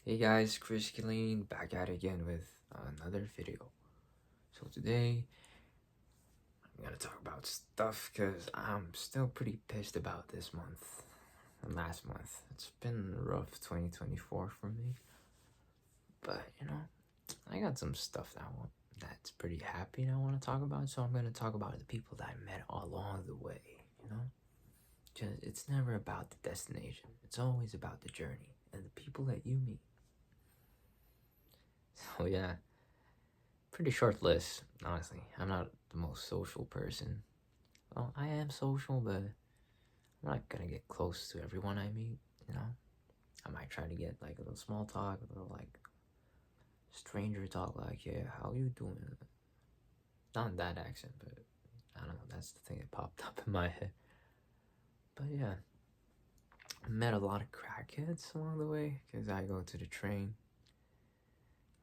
Hey guys, Chris Killeen back at it again with another video. So today I'm gonna talk about stuff because I'm still pretty pissed about this month and last month. It's been a rough 2024 for me, but I got some stuff that's pretty happy that I want to talk about. So I'm gonna talk about the people that I met along the way. Because it's never about the destination. It's always about the journey and the people that you meet. So yeah, pretty short list, honestly. I'm not the most social person. Well, I am social, but I'm not gonna get close to everyone I meet, you know? I might try to get like a little small talk, a little like stranger talk, like, yeah, how you doing? Not in that accent, but I don't know, that's the thing that popped up in my head. But yeah, I met a lot of crackheads along the way because I go to the train.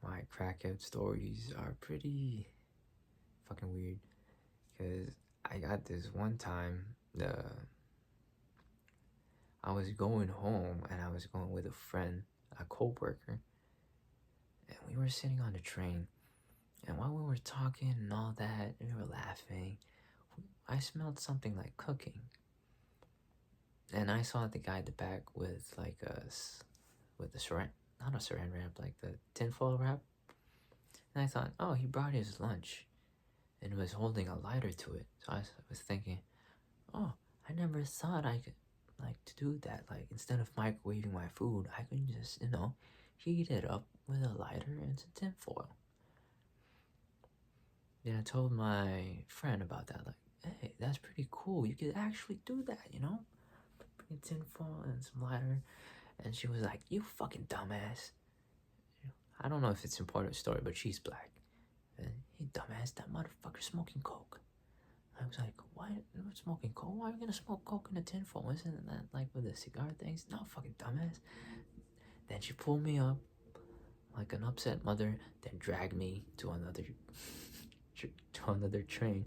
My crackhead stories are pretty fucking weird because I got this one time, I was going home and I was going with a friend, a co-worker, and we were sitting on the train. And while we were talking and all that, we were laughing, I smelled something like cooking. And I saw the guy at the back with like with the saran, not a saran wrap, like the tinfoil wrap. And I thought, oh, he brought his lunch and was holding a lighter to it. So I was thinking, oh, I never thought I could like to do that. Like instead of microwaving my food, I could just, heat it up with a lighter and some tinfoil. Then I told my friend about that, like, hey, that's pretty cool. You could actually do that, Bring a tinfoil and some lighter. And she was like, you fucking dumbass. I don't know if it's important story, but she's black. And hey, dumbass, that motherfucker smoking coke. I was like, why you're smoking coke? Why are you gonna smoke coke in a tinfoil? Isn't that like with the cigar things? No, fucking dumbass. Then she pulled me up like an upset mother, then dragged me to another to another train.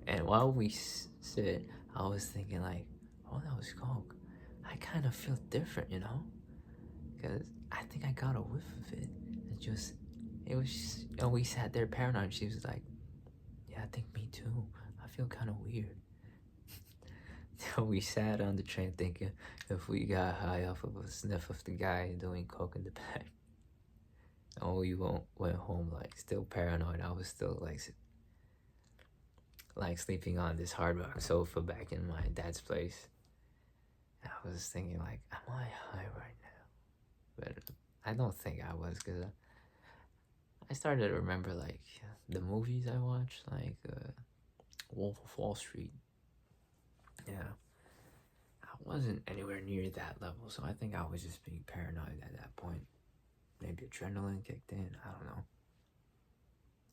And while we sit, I was thinking like, oh, that was coke. I kind of feel different, because I think I got a whiff of it. It was just, we sat there paranoid. She was like, yeah, I think me too. I feel kind of weird. We sat on the train thinking if we got high off of a sniff of the guy doing coke in the back. Oh, we went home like still paranoid. I was still like sleeping on this hard rock sofa back in my dad's place. I was thinking like, am I high right now? But I don't think I was, because I started to remember like the movies I watched, like Wolf of Wall Street. Yeah, I wasn't anywhere near that level, so I think I was just being paranoid at that point. Maybe adrenaline kicked in, I don't know.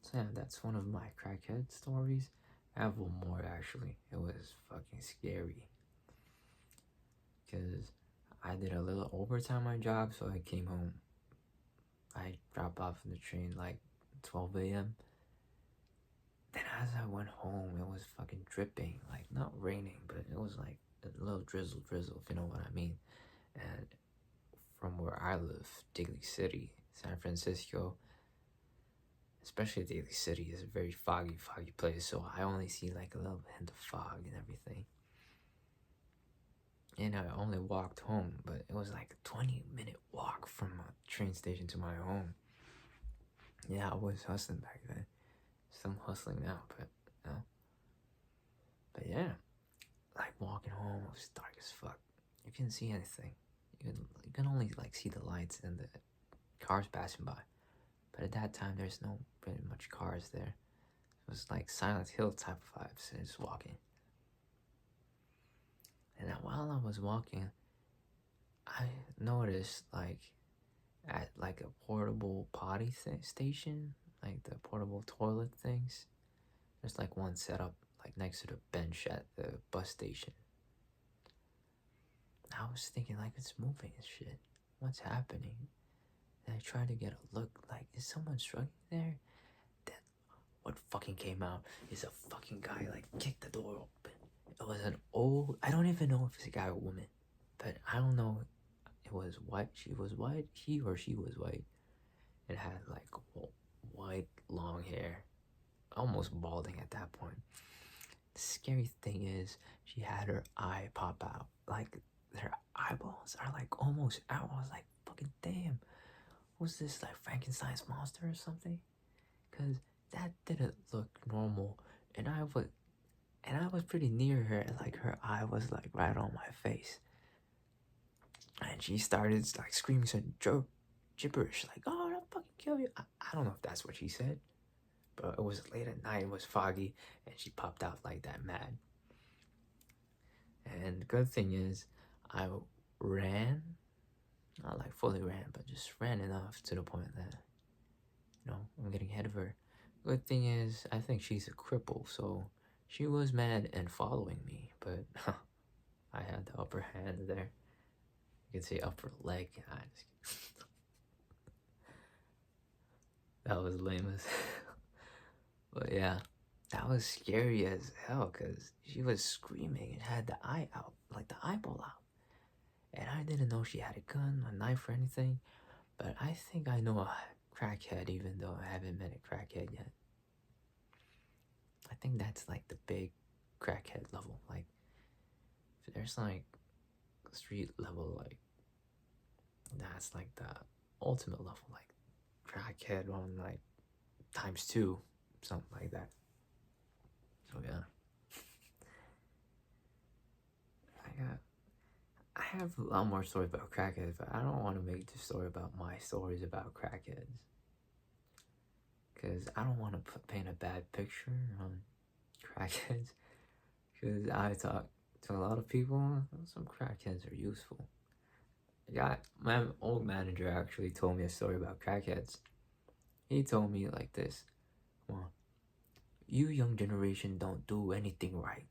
So yeah, that's one of my crackhead stories. I have one more actually. It was fucking scary because I did a little overtime on my job, so I came home. I dropped off in the train like 12 a.m. Then as I went home, it was fucking dripping, like not raining, but it was like a little drizzle, if you know what I mean. And from where I live, Daly City, San Francisco, especially Daly City, is a very foggy place. So I only see like a little hint of fog and everything. And I only walked home, but it was like a 20-minute walk from a train station to my home. Yeah, I was hustling back then. Still hustling now, but you know. But yeah, like walking home, it was dark as fuck. You couldn't see anything. You can only like see the lights and the cars passing by. But at that time, there's no pretty much cars there. It was like Silent Hill type of vibes, and just walking. And then while I was walking, I noticed like at like a portable potty station, like the portable toilet things. There's like one set up like next to the bench at the bus station. I was thinking like it's moving and shit. What's happening? And I tried to get a look like, is someone struggling there? Then what fucking came out is a fucking guy like kicked the door open. It was an old, I don't even know if it's a guy or woman, but I don't know It was white. She was white. He or she was white. It had like white long hair, almost balding at that point. The scary thing is, she had her eye pop out. Like, her eyeballs are like almost out. I was like, fucking damn. Was this like Frankenstein's monster or something? Because that didn't look normal. And I was pretty near her, and like her eye was like right on my face. And she started like screaming some gibberish, like, "Oh, I'll fucking kill you." I don't know if that's what she said, but it was late at night, it was foggy, and she popped out like that mad. And the good thing is, I ran, not like fully ran, but just ran enough to the point that, I'm getting ahead of her. Good thing is, I think she's a cripple, so she was mad and following me, but I had the upper hand there. You can say upper leg. That was lame as But yeah, that was scary as hell because she was screaming and had the eye out, like the eyeball out. And I didn't know she had a gun, a knife, or anything. But I think I know a crackhead, even though I haven't met a crackhead yet. I think that's like the big crackhead level. Like, there's like street level, like, that's like the ultimate level, like crackhead on like ×2, something like that. So yeah, I have a lot more stories about crackheads, but I don't want to make this story about my stories about crackheads, because I don't want to paint a bad picture on crackheads, because I talk to a lot of people. Some crackheads are useful. My old manager actually told me a story about crackheads. He told me like this: well, you young generation don't do anything right.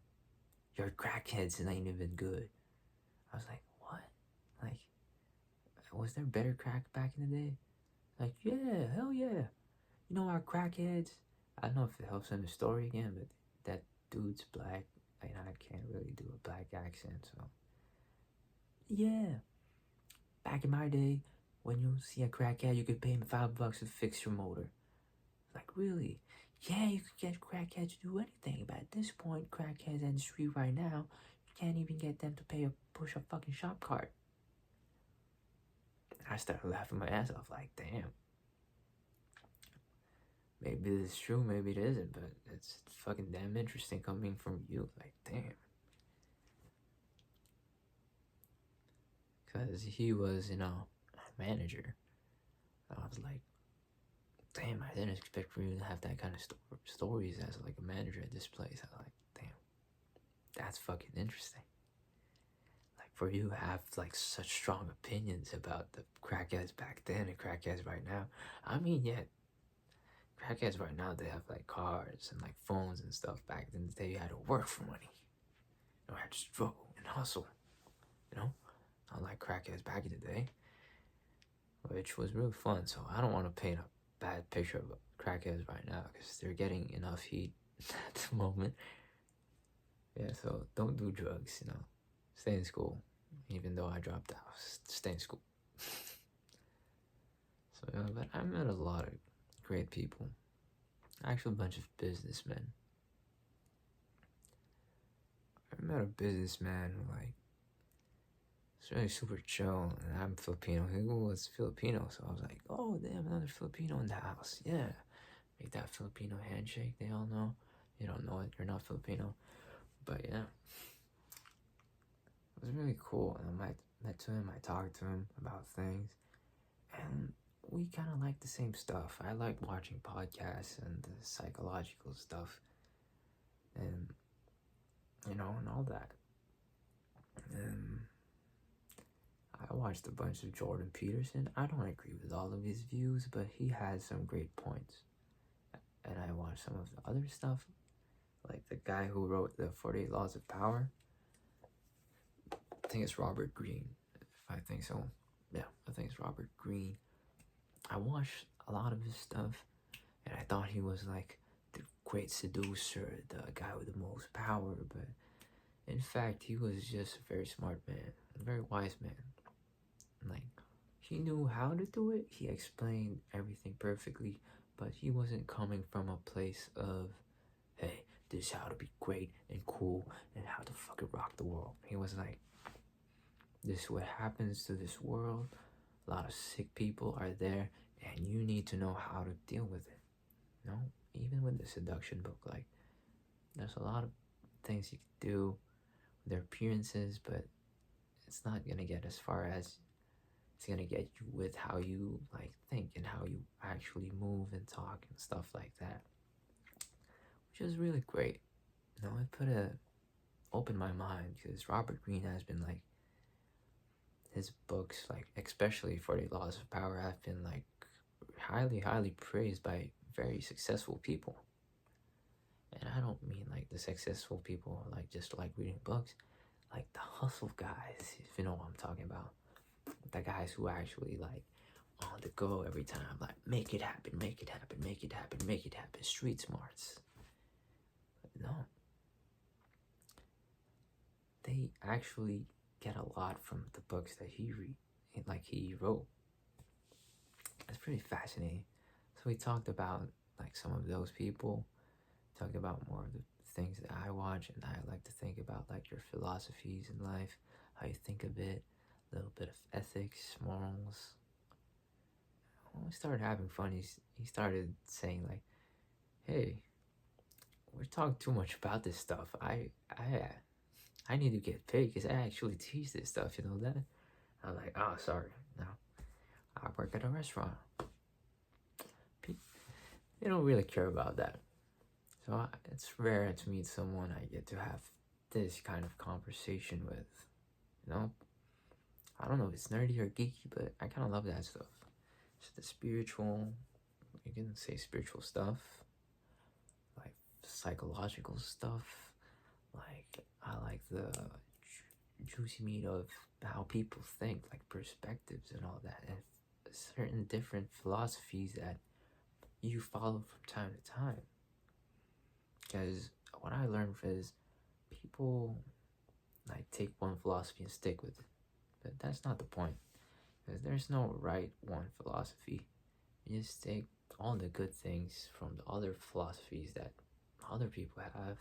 Your crackheads ain't even good. I was like, what? Like, was there better crack back in the day? Like, yeah, hell yeah. You know our crackheads? I don't know if it helps in the story again, but that dude's black. And I can't really do a black accent, so. Yeah. Back in my day, when you see a crackhead, you could pay him $5 to fix your motor. Like, really? Yeah, you could get crackheads to do anything, but at this point, crackheads in the street right now, you can't even get them to push a fucking shop cart. I started laughing my ass off, like, damn. Maybe this is true, maybe it isn't, but it's fucking damn interesting coming from you, like, damn. Because he was, a manager. I was like, damn, I didn't expect for you to have that kind of stories as like a manager at this place. I was like, damn, that's fucking interesting. Like, for you to have like such strong opinions about the crackheads back then and crackheads right now. I mean, yeah, crackheads right now, they have like cars and like phones and stuff. Back in the day, you had to work for money. You had to struggle and hustle, not like crackheads back in the day, which was really fun. So I don't want to paint a bad picture of crackheads right now because they're getting enough heat at the moment. Yeah, so don't do drugs, Stay in school. Even though I dropped out, stay in school. So, but I met a lot of great people. Actually, a bunch of businessmen. I met a businessman who, like, it's really super chill, and I'm Filipino. He was Filipino, so I was like, oh, damn, another Filipino in the house. Yeah. Make that Filipino handshake, they all know. You don't know it, you're not Filipino. But yeah. It was really cool, and I met to him, I talked to him about things, and we kind of like the same stuff. I like watching podcasts and the psychological stuff, and, and all that. And I watched a bunch of Jordan Peterson. I don't agree with all of his views, but he has some great points. And I watched some of the other stuff, like the guy who wrote the 48 Laws of Power. I think it's Robert Greene, if I think so. Yeah, I think it's Robert Greene. I watched a lot of his stuff, and I thought he was like the great seducer, the guy with the most power, but in fact, he was just a very smart man, a very wise man. Like, he knew how to do it. He explained everything perfectly, but he wasn't coming from a place of, hey, this is how to be great and cool and how to fucking rock the world. He was like, this is what happens to this world. A lot of sick people are there, and you need to know how to deal with it. You know, even with the seduction book, like, there's a lot of things you can do with their appearances, but it's not gonna get as far as it's gonna get you with how you like think and how you actually move and talk and stuff like that, which is really great. You know, it opened my mind because Robert Greene has been like, his books, like especially 40 Laws of Power, have been like highly praised by very successful people. And I don't mean like the successful people like just like reading books, like the hustle guys, if you know what I'm talking about. The guys who actually like on the go every time, like make it happen, make it happen, make it happen, make it happen, street smarts. But no, they actually get a lot from the books that he wrote. It's pretty fascinating. So we talked about like some of those people, talked about more of the things that I watch and I like to think about, like your philosophies in life, how you think of it, a little bit of ethics, morals. When we started having fun, he started saying like, "Hey, we're talking too much about this stuff. I need to get paid because I actually teach this stuff. You know that?" I'm like, "Oh, sorry. No, I work at a restaurant. They don't really care about that." So it's rare to meet someone I get to have this kind of conversation with. You know, I don't know if it's nerdy or geeky, but I kind of love that stuff. Just the spiritual, you can say spiritual stuff, like psychological stuff. Like, I like the juicy meat of how people think, like perspectives and all that, and certain different philosophies that you follow from time to time. Because what I learned is people like take one philosophy and stick with it, but that's not the point. Because there's no right one philosophy. You just take all the good things from the other philosophies that other people have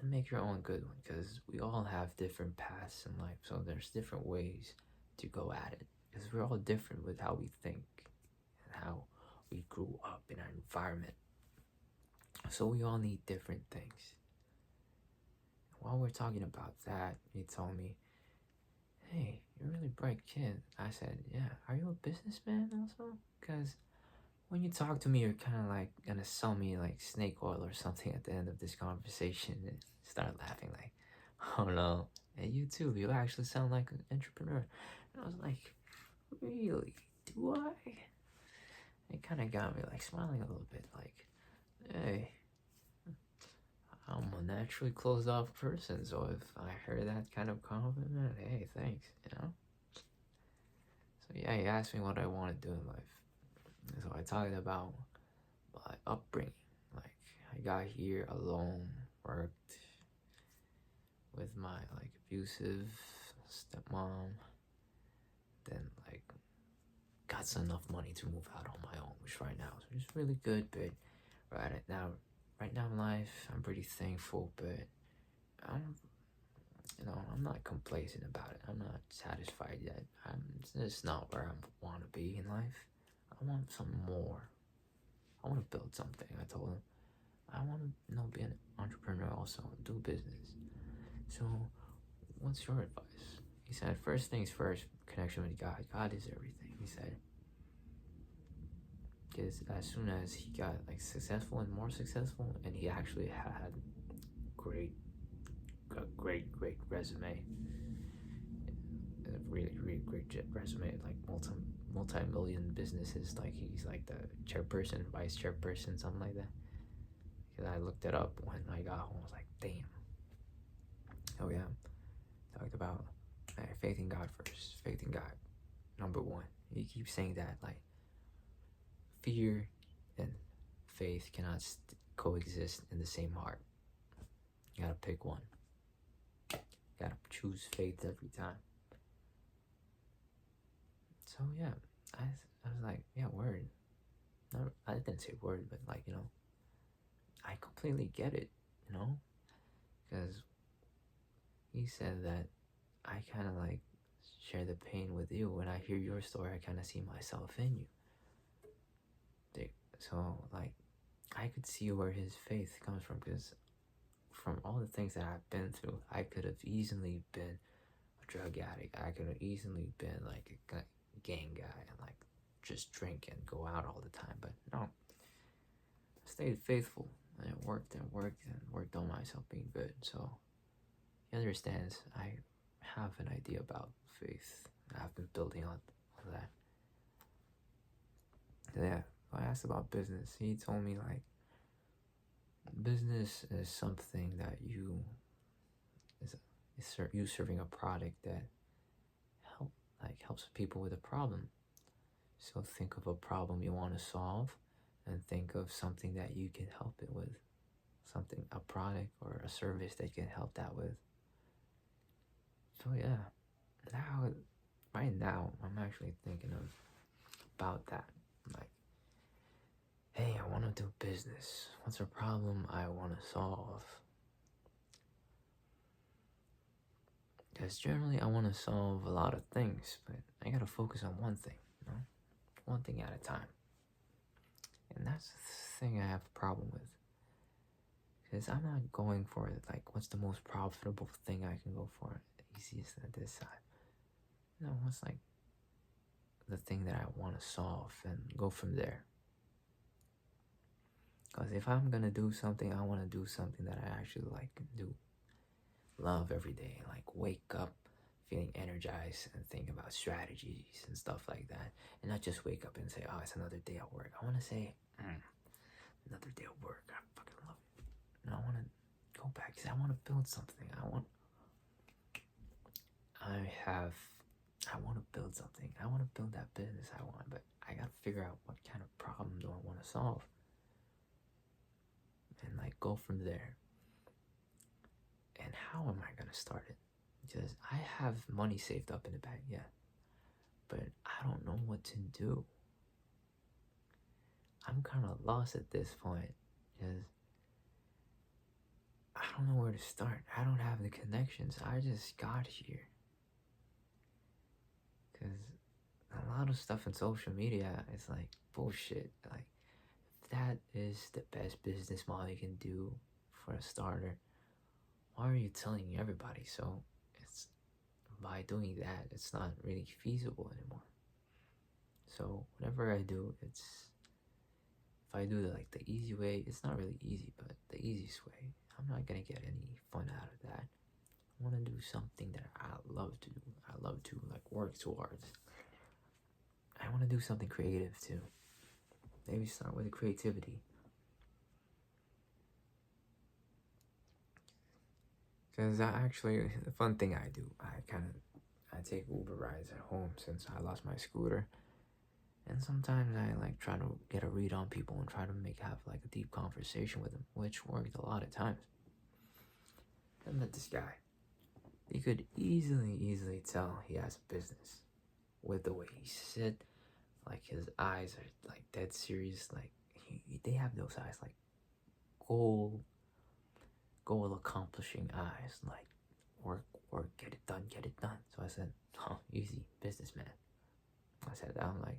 and make your own good one, because we all have different paths in life, so there's different ways to go at it, because we're all different with how we think and how we grew up in our environment, so we all need different things. While we're talking about that, he told me, "Hey, you're a really bright kid." I said, "Yeah, are you a businessman also? Because when you talk to me, you're kind of like gonna sell me like snake oil or something at the end of this conversation." And start laughing like, "Oh no, and you too, you actually sound like an entrepreneur." And I was like, "Really? Do I?" It kind of got me like smiling a little bit like, hey, I'm a naturally closed off person, so if I heard that kind of compliment, hey, thanks, you know? So yeah, he asked me what I want to do in life. And so I talked about my upbringing. Like, I got here alone, worked with my like abusive stepmom, then like got enough money to move out on my own, which right now is really good. But right now in life, I'm pretty thankful, but I'm I'm not complacent about it. I'm not satisfied yet. It's just not where I want to be in life. I want some more. I want to build something. I told him I want to be an entrepreneur also, do business. So what's your advice? He said, first things first, connection with God. God is everything. He said, because as soon as he got like successful and more successful, and he actually had great great resume, a really great resume, like multi-million businesses. Like he's like the chairperson, vice chairperson, something like that. Because I looked it up when I got home. I was like, damn. Oh yeah, talked about faith in God first. Faith in God, number one. You keep saying that, like, fear and faith cannot coexist in the same heart. You gotta pick one. You gotta choose faith every time. So yeah, I was like, yeah, word. No, I didn't say word, but like, I completely get it, you know, because he said that I kind of like share the pain with you. When I hear your story, I kind of see myself in you. So like, I could see where his faith comes from, because from all the things that I've been through, I could have easily been a drug addict. I could have easily been like a gang guy and like just drink and go out all the time. But no, I stayed faithful and worked and worked and worked on myself being good. So he understands I have an idea about faith. I've been building on that. Yeah, I asked about business. He told me like business is something that is you serving a product that helps people with a problem. So think of a problem you want to solve, and think of something that you can help it with, a product or a service that you can help that with. So yeah, now right now I'm actually thinking about that. Like, hey, I want to do business. What's a problem I want to solve? Because generally I want to solve a lot of things, but I gotta focus on one thing, one thing at a time. And that's the thing I have a problem with. Because I'm not going for it, like, what's the most profitable thing I can go for? The easiest at this side. No, what's like the thing that I want to solve and go from there. Because if I'm gonna do something, I want to do something that I actually like and do. Love every day, like wake up feeling energized and think about strategies and stuff like that. And not just wake up and say, oh, it's another day at work. I want to say, another day at work. I fucking love it. And I want to go back because I want to build something. I want to build something. I want to build that business I want, but I got to figure out what kind of problem do I want to solve. And like go from there. And how am I going to start it? Because I have money saved up in the bank, yeah. But I don't know what to do. I'm kind of lost at this point because I don't know where to start. I don't have the connections. I just got here. Because a lot of stuff in social media is like bullshit. Like, if that is the best business model you can do for a starter, why are you telling everybody? So it's by doing that, it's not really feasible anymore. So whatever I do, if I do like the easy way, it's not really easy, but the easiest way, I'm not gonna get any fun out of that. I want to do something that I love to do. I love to like work towards. I want to do something creative too. Maybe start with creativity. Because actually, the fun thing I do, I take Uber rides at home since I lost my scooter. And sometimes I like try to get a read on people and try to have like a deep conversation with them, which worked a lot of times. I met this guy. You could easily tell he has a business with the way he sit. Like his eyes are like dead serious. Like they have those eyes like goal accomplishing eyes. Like work, get it done. So I said, oh, easy, businessman. I said, I'm like,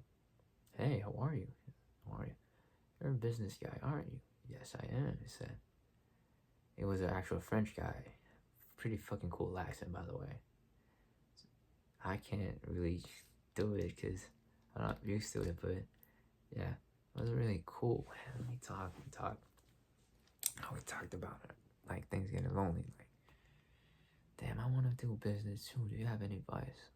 hey, how are you? You're a business guy, aren't you? Yes, I am, he said. It was an actual French guy. Pretty fucking cool accent, by the way. I can't really do it because I'm not used to it, but yeah, it was really cool. Man, we talked. We talked about it. Like things getting lonely. Like, damn, I want to do business too. Do you have any advice?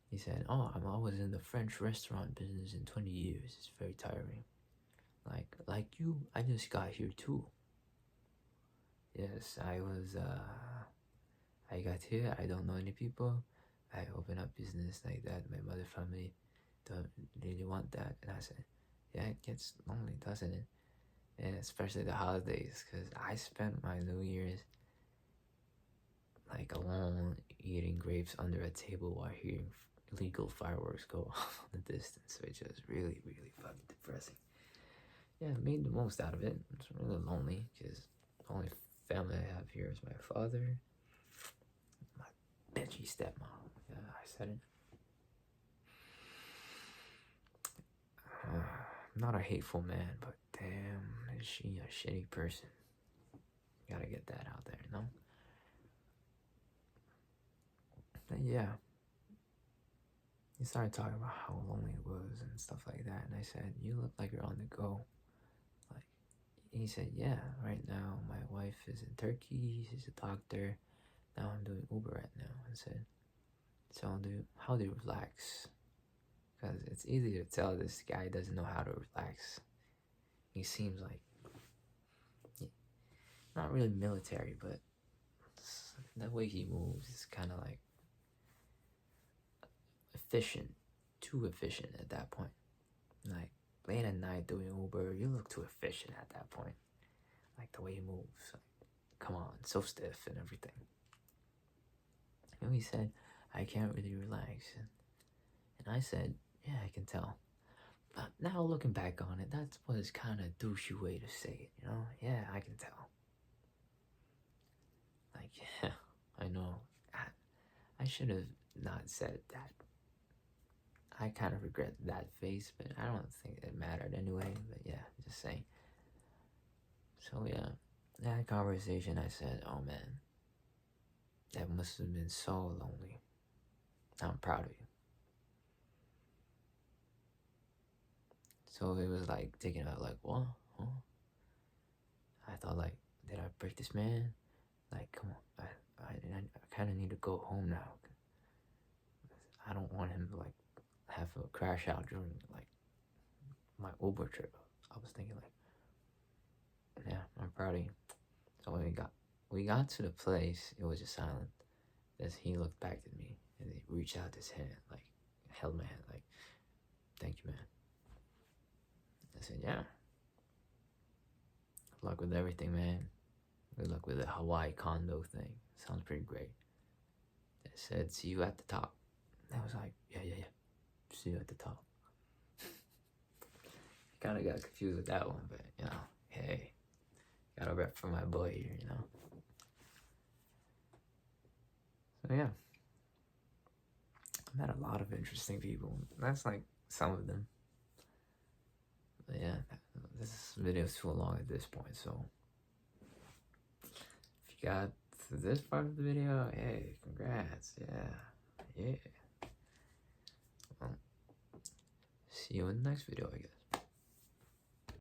He said, oh, I'm always in the French restaurant business in 20 years. It's very tiring. Like you, I just got here too. Yes, I got here, I don't know any people. I open up business like that. My mother family don't really want that. And I said, yeah, it gets lonely, doesn't it? And especially the holidays, because I spent my New Year's like alone eating grapes under a table while illegal fireworks go off in the distance, which is really, really fucking depressing. Yeah, I made the most out of it. It's really lonely because the only family I have here is my father, my bitchy stepmom. Yeah, I said it. I'm not a hateful man, but damn, is she a shitty person? Gotta get that out there, you know? But yeah, he started talking about how lonely it was and stuff like that, and I said, you look like you're on the go. Like, he said, yeah, right now my wife is in Turkey, she's a doctor, now I'm doing Uber right now. I said, so how do you relax? Because it's easy to tell this guy doesn't know how to relax. He seems like, not really military, but the way he moves is kind of like efficient, too efficient at that point. Like, late at night doing Uber, you look too efficient at that point. Like, the way he moves, like, come on, so stiff and everything. And he said, I can't really relax. And I said, yeah, I can tell. But now looking back on it, that was kind of a douchey way to say it, you know? Yeah, I can tell. Like, yeah, I know. I should have not said that. I kind of regret that face, but I don't think it mattered anyway. But yeah, just saying. So yeah, that conversation, I said, oh man, that must have been so lonely. I'm proud of you. So it was like taking out like, what? Huh? I thought like, did I break this man? Like, come on, I kind of need to go home now. I don't want him to like have a crash out during like my Uber trip. I was thinking like, yeah, I'm proud of you. So when we got to the place, it was just silent. As he looked back at me and he reached out his hand, like held my hand, like, thank you, man. I said, yeah. Good luck with everything, man. Good luck with the Hawaii condo thing. Sounds pretty great. I said, see you at the top. I was like, yeah. See you at the top. Kind of got confused with that one, but you know, hey, gotta rep for my boy here, you know. So yeah, I met a lot of interesting people. That's like some of them. But yeah, this video's too long at this point, so if you got to this part of the video, hey, congrats, yeah. Well, see you in the next video, I guess.